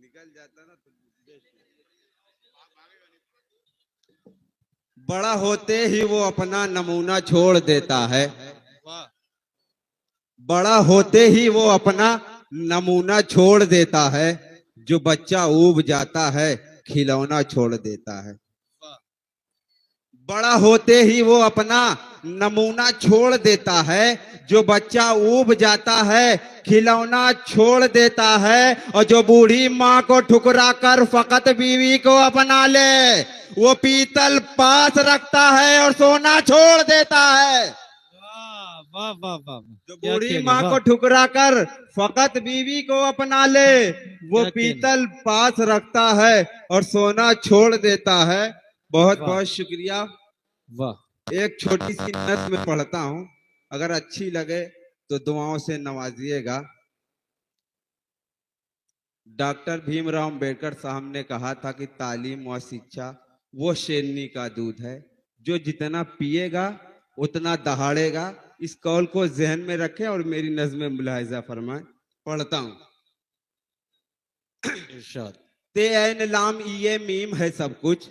निकल जाता ना तो। बड़ा होते ही वो अपना नमूना छोड़ देता है। बड़ा होते ही वो अपना नमूना छोड़ देता है। जो बच्चा ऊब जाता है खिलौना छोड़ देता है। बड़ा होते ही वो अपना नमूना छोड़ देता है। जो बच्चा ऊब जाता है खिलौना छोड़ देता है। और जो बूढ़ी माँ को ठुकरा कर फकत बीवी को अपना ले, वो पीतल पास रखता है और सोना छोड़ देता है। वाह वाह वाह। जो बूढ़ी माँ को ठुकरा कर फकत बीवी को अपना ले, वो पीतल पास रखता है और सोना छोड़ देता है। बहुत बहुत शुक्रिया। वाह। एक छोटी सी नज़्म में पढ़ता हूं, अगर अच्छी लगे तो दुआओं से नवाजिएगा। डॉक्टर भीमराव अंबेडकर साहब ने कहा था कि तालीम व शिक्षा वो शेरनी का दूध है, जो जितना पिएगा उतना दहाड़ेगा। इस कौल को जहन में रखें और मेरी नज़्म में मुलाहिजा फरमाएं। पढ़ता हूं। ते ऐन लाम ये मीम है सब कुछ,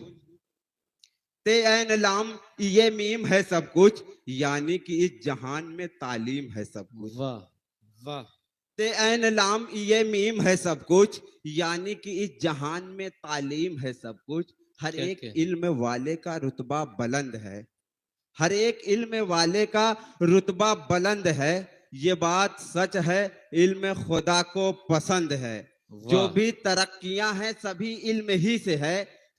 ते ऐन लाम ये मीम है सब कुछ, यानी कि इस जहान में तालीम है सब कुछ। वाह वाह। ते ऐन लाम ये मीम है सब कुछ, यानी कि इस जहान में तालीम है सब कुछ। हर एक इल्म वाले का रुतबा बुलंद है, हर एक इल्म वाले का रुतबा बुलंद है। ये बात सच है, इल्म खुदा को पसंद है। जो भी तरक्कियां हैं सभी इल्म ही से है,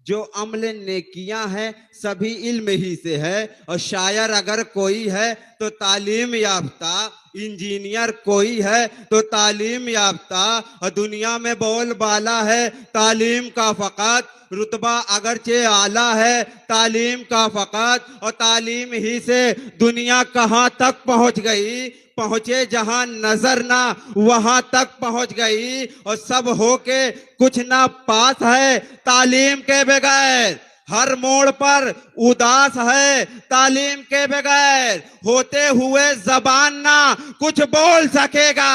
जो अमल नेकियां हैं सभी इल्म ही से है। और शायर अगर कोई है तो तालीम याफ्ता, इंजीनियर कोई है तो तालीम याफ्ता। और दुनिया में बोल बाला है तालीम का फकत, रुतबा अगरचे आला है तालीम का फकत। और तालीम ही से दुनिया कहाँ तक पहुंच गई, पहुंचे जहां नजर ना वहां तक पहुंच गई। और सब होके कुछ ना पास है तालीम के बगैर, हर मोड़ पर उदास है तालीम के बगैर। होते हुए जबान ना कुछ बोल सकेगा,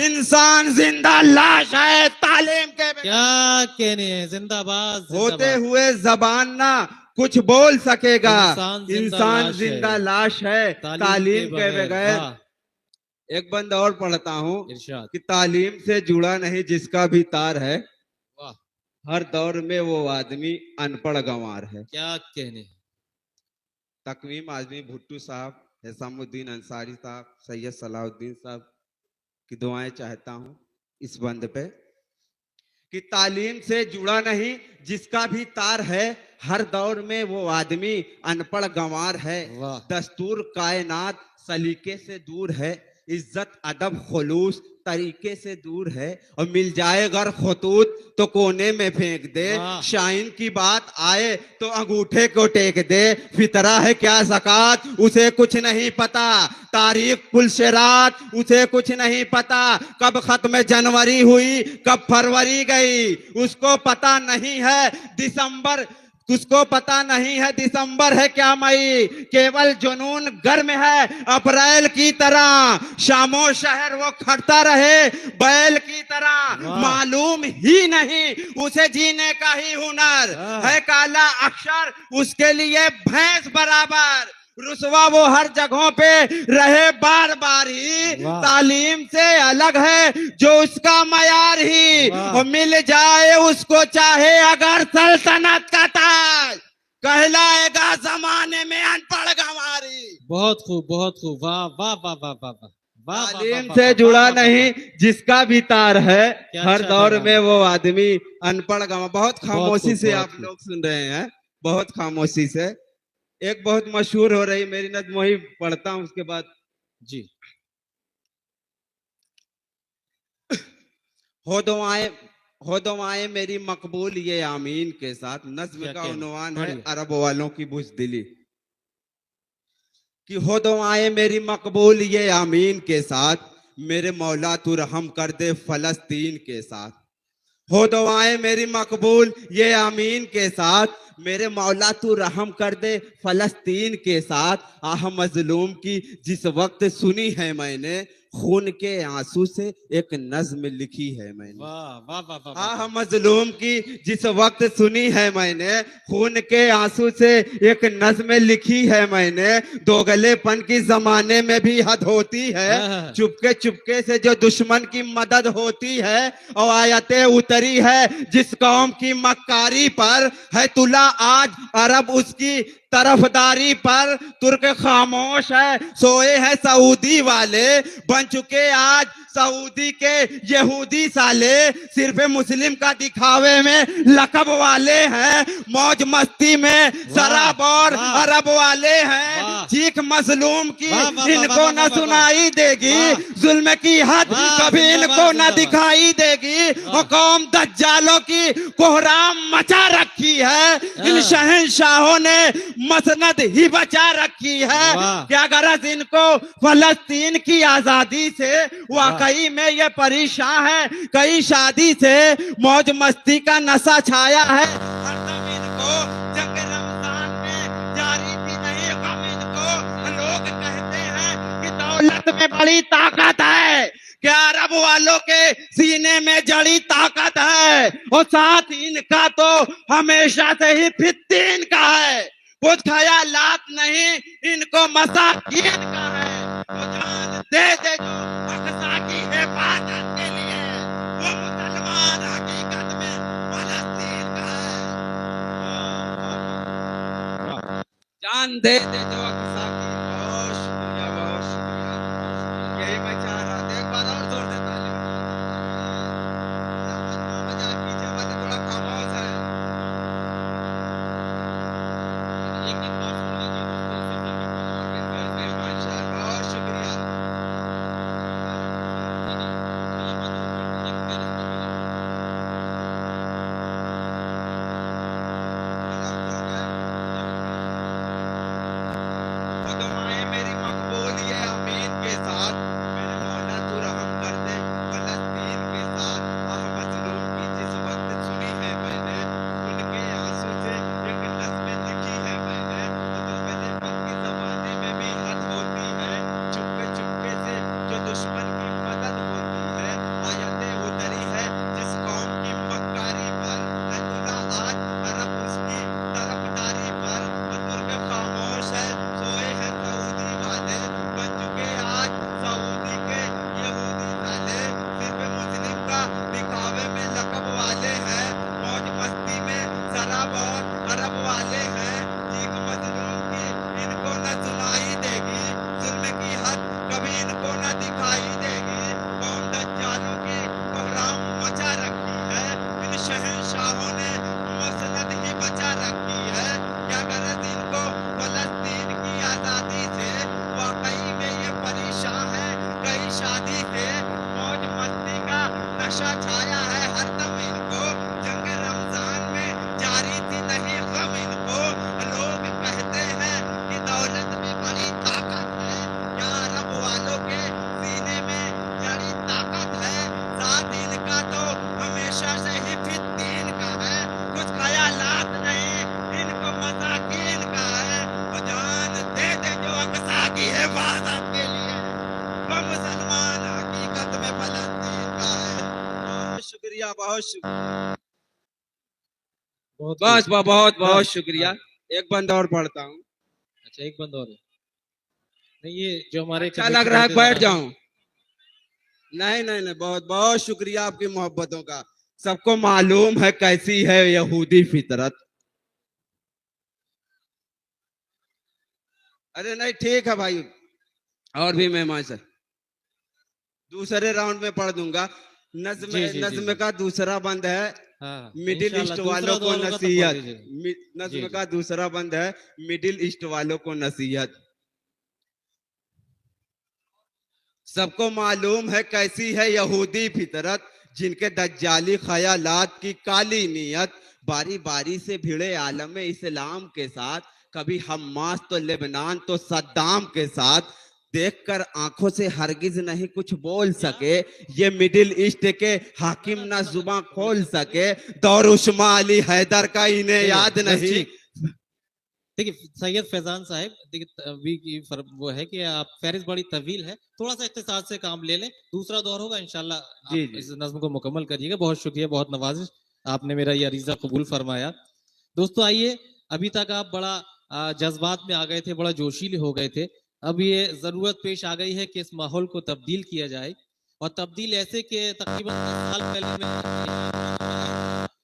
इंसान जिंदा लाश है तालीम के बगैर। क्या कहने हैं, जिंदाबाद। होते हुए जबान ना कुछ बोल सकेगा, इंसान जिंदा लाश है तालीम के बगैर। एक बंद और पढ़ता हूँ कि तालीम से जुड़ा नहीं जिसका भी तार है, हर दौर में वो आदमी अनपढ़ गंवार है। क्या कहने। तकवीम आजमी भुट्टू साहब, हिसामुद्दीन अंसारी साहब, सैयद सलाहुद्दीन साहब की दुआएं चाहता हूं इस बंद पे कि तालीम से जुड़ा नहीं जिसका भी तार है, हर दौर में वो आदमी अनपढ़ गंवार है। दस्तूर कायनात सलीके से दूर है, इज्जत अदब खुलूस तरीके से दूर है। और मिल जाए गर खतूत तो कोने में फेंक दे, शाइन की बात आए तो अंगूठे को टेक दे। फितरा है क्या ज़कात उसे कुछ नहीं पता, तारीख पुलशरात उसे कुछ नहीं पता। कब खत्म जनवरी हुई कब फरवरी गई उसको पता नहीं है, दिसंबर उसको पता नहीं है दिसंबर है क्या मई। केवल जुनून गर्म है अप्रैल की तरह, शामो शहर वो खटता रहे बैल की तरह। मालूम ही नहीं उसे जीने का ही हुनर है, काला अक्षर उसके लिए भैंस बराबर। रुसवा वो हर जगहों पे रहे बार बार ही, तालीम से अलग है जो उसका मयार ही। और मिल जाए उसको चाहे अगर सल्तनत का ताज, कहलाएगा जमाने में अनपढ़ गंवारी। बहुत खूब बहुत खूब। वाह वाह वाह वाह वाह। तालीम से जुड़ा नहीं जिसका भी तार है, हर दौर में वो आदमी अनपढ़ गंवार। बहुत खामोशी से आप लोग सुन रहे हैं, बहुत खामोशी से। एक बहुत मशहूर हो रही मेरी नज़्म वही पढ़ता हूं उसके बाद जी। हो दुआएं मेरी मकबूल ये आमीन के साथ। नज़्म का उन्वान है अरब वालों की बुज़दिली, कि हो दुआएं मेरी मकबूल ये आमीन के साथ, मेरे मौला तू रहम कर दे फलस्तीन के साथ। हो दुआएं मेरी मकबूल ये आमीन के साथ, मेरे मौला तू रहम कर दे फलस्तीन के साथ। आह मजलूम की जिस वक्त सुनी है मैंने, खून के आंसू से एक नज्म लिखी है मैंने। वाह वाह वाह वाह वाह। आह मजलूम की जिस वक्त सुनी है मैंने, खून के आंसू से एक नज्म लिखी है मैंने। दोगलेपन की जमाने में भी हद होती है, हाँ। चुपके चुपके से जो दुश्मन की मदद होती है। और आयतें उतरी है जिस कौम की मक्कारी पर, है तुला आज अरब उसकी तरफदारी पर। तुर्क खामोश है, सोए हैं सऊदी वाले, बन चुके आज सऊदी के यहूदी साले। सिर्फ मुस्लिम का दिखावे में लकब वाले हैं, मौज मस्ती में शराब और वाह। अरब वाले हैं। वाह। चीख मजलूम की वाह, वाह, वाह, इनको वाह, न वाह, वाह, सुनाई देगी, वाह। जुल्म की हद वाह, कभी जिंदाबाद, इनको न जिंदाबाद। दिखाई देगी। वाह। और कौम दज्जालों की कोहराम मचा रखी है, इन हाँ। शहंशाहों ने मसनद ही बचा रखी है। वाह। क्या गरज इनको फलस्तीन की आजादी से, वाकई में ये परेशान है कई शादी से। मौज मस्ती का नशा छाया है हरदम इनको, जंग रमजान में जारी थी नहीं गम इनको। लोग कहते हैं कि दौलत में बड़ी ताकत है, क्या अरब वालों के सीने में जड़ी ताकत है। और साथ इनका तो हमेशा से ही फित्तीन का है, कुछ ख्यालात नहीं इनको मसाकीन का है। वो जान दे दे जो अक़सा की हिफाजत के लिए, वो मुसलमान हकीकत में फलस्तीन का है। जान दे दे जो अक़सा की। बहुत शुक्रिया, बहुत शुक्रिया। यही मैं चाह रहा था, एक बार और जोर से ताली मजाक कीजिए, मैंने थोड़ा खामोश है। एक दिन और सुन लीजिए दोस्तों, माशाअल्लाह, बहुत शुक्रिया। वो दुआएं मेरी मकबूल ये अमीन के साथ, मेरे मौला तू रहम कर दे फलस्तीन के साथ। आह मजलूम की जिस वक्त सुनी है मैंने, उनके आंसू से एक नज़्म लिखी है मैंने। तो मैंने पक्की जमाने में भी हद होती है, चुपके चुपके से जो दुश्मन की मदद होती है। आयतें उतरी है जिस कौम की मक्कारी पर, है तुला आज अरब उसकी तरफदारी पर। तुर्क खामोश है, सोए हैं सऊदी वाले, बन चुके आज सऊदी के यहूदी साले। सिर्फ मुस्लिम का दिखावे में लकब वाले हैं, मौज मस्ती में शराब और अरब वाले हैं। चीख मजलूम की इनको न सुनाई देगी, जुल्म की हद कभी इनको न दिखाई देगी। कौम दज्जालों की कोहराम मचा रखी है, इन शहंशाहों ने मसनद ही बचा रखी है। क्या गरज इनको फलस्तीन की आजादी से, वाकई में ये परेशान है कई शादी से। मौज मस्ती का नशा छाया है हरदम इनको, जंग रमजान में जारी थी नहीं गम इनको। लोग कहते हैं कि दौलत में बड़ी ताकत है, क्या अरब वालों के सीने में जड़ी ताकत है। साथ इनका तो हमेशा से ही फित्तीन का है, कुछ ख्यालात नहीं इनको मसाकीन का है। और जान दे दे जो अक़सा की हिफाजत के लिए, वो मुसलमान हकीकत में फलस्तीन का है। बहुत शुक्रिया, बहुत शुक्रिया, बहुत बस बहुत बहुत हाँ, शुक्रिया। हाँ। एक बंद और पढ़ता हूँ। अच्छा एक बंद और है। नहीं ये जो हमारे अच्छा कमेटी लग रहा है, करते बैठ हैं, जाऊं? नहीं नहीं नहीं, बहुत बहुत शुक्रिया आपकी मोहब्बतों का। सबको मालूम है कैसी है यहूदी फितरत। अरे नहीं ठीक है भाई, और भी मेहमान से दूसरे राउंड में पढ़ दूंगा। नज्म जी, जी, जी, नज्म जी। का दूसरा बंद है हाँ, मिडिल इंशाल्लाह ईस्ट दूसरा वालों को दौर होगा तब पढ़ नसीहत। दीजिएगा। जी, नज्म जी। का दूसरा बंद है मिडिल ईस्ट वालों को नसीहत। सबको मालूम है कैसी है यहूदी फितरत, जिनके दज्जाली ख्यालात की काली नीयत। बारी बारी से भिड़े आलम इस्लाम के साथ, कभी हम्मास तो लेबनान तो सद्दाम के साथ। देखकर आंखों से हरगिज नहीं कुछ बोल सके, ये मिडिल ईस्ट के हाकिम ना जुबान खोल सके। दौर उस्मा अली हैदर का इन्हें याद बस नहीं, ठीक। देखिए सैयद फैजान साहब, देखिए अभी की वो है कि आप फहरिस्त बड़ी तवील है, थोड़ा सा इख्तिसार से काम ले लें, दूसरा दौर होगा इंशाल्लाह जी आप जी। इस नज्म को मुकम्मल करिएगा। बहुत शुक्रिया, बहुत नवाजिश, आपने मेरा ये अरीजा कबूल फरमाया। दोस्तों आइए, अभी तक आप बड़ा जज्बात में आ गए थे, बड़ा जोशीले हो गए थे। अब ये जरूरत पेश आ गई है कि इस माहौल को तब्दील किया जाए, और तब्दील ऐसे कि तकरीबन 10 साल पहले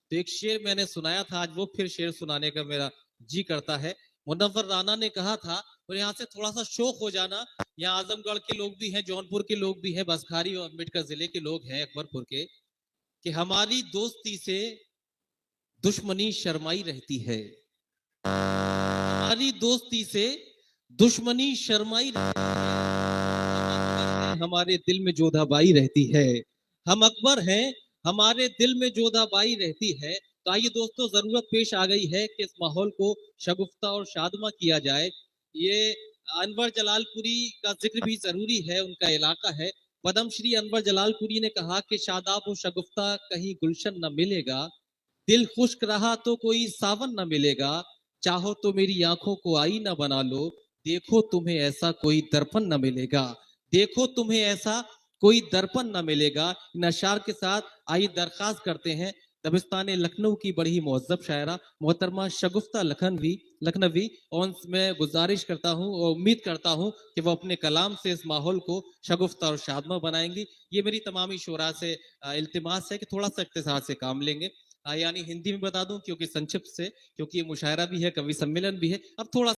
तो एक शेर मैंने सुनाया था, आज वो फिर शेर सुनाने का मेरा जी करता है। मुनव्वर राना ने कहा था, और यहाँ से थोड़ा सा शौक हो जाना, यहाँ आजमगढ़ के लोग भी हैं, जौनपुर के लोग भी हैं, बसखारी और अम्बेडकर जिले के लोग हैं, अकबरपुर के, कि हमारी दोस्ती से दुश्मनी शर्माई रहती है, हमारी दोस्ती से दुश्मनी शर्माई रहती है, हमारे दिल में जोधाबाई रहती है। हम अकबर हैं, हमारे दिल में जोधाबाई रहती है। तो आइए दोस्तों, जरूरत पेश आ गई है कि इस माहौल को शगुफ्ता और शादमा किया जाए। ये अनवर जलालपुरी का जिक्र भी जरूरी है, उनका इलाका है। पद्म श्री अनवर जलालपुरी ने कहा कि शादाब और शगुफ्ता कहीं गुलशन न मिलेगा, दिल खुश्क रहा तो कोई सावन न मिलेगा, चाहो तो मेरी आंखों को आईना बना लो, देखो तुम्हें ऐसा कोई दर्पण न मिलेगा, देखो तुम्हें ऐसा कोई दर्पण न मिलेगा। इन अशार के साथ आइए दरखास्त करते हैं दबिस्तान लखनऊ की बड़ी मुअज्जब शायरा मोहतरमा शगुफ्ता लखनवी, और मैं गुजारिश करता हूं और उम्मीद करता हूं कि वो अपने कलाम से इस माहौल को शगुफ्ता और शादमा बनाएंगी। ये मेरी तमामी शोरा से इल्तिमास है कि थोड़ा सा इख्तिसार से काम लेंगे। यानी हिंदी में बता दूं क्योंकि संक्षिप्त से, क्योंकि ये मुशायरा भी है, कवि सम्मेलन भी है, अब थोड़ा